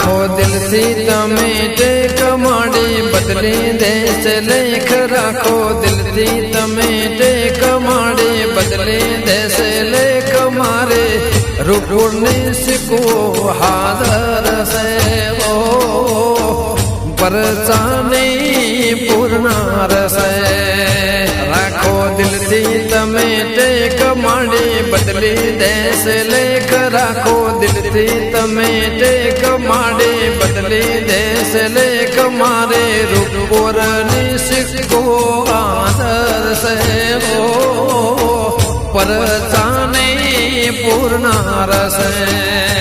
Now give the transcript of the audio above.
રાખો દિલથી તમે ટેક માંડી બદલી દેશ લેખ રાખો દિલથી તમે ટેક માંડી બદલી દેશ લેખ મારે રૂપુરની સિકો હાજર છે ઓ પરચાની પૂર્ણાર છે રાખો દિલથી તમે ટેક માંડી બદલી દેશ લેખ રાખો દિલથી તમે ટેક માંડી બદલી દેશ લેખ મારે રૂપોરની સિક્કો આદર છે ઓ પરચાની પૂર્ણાર છે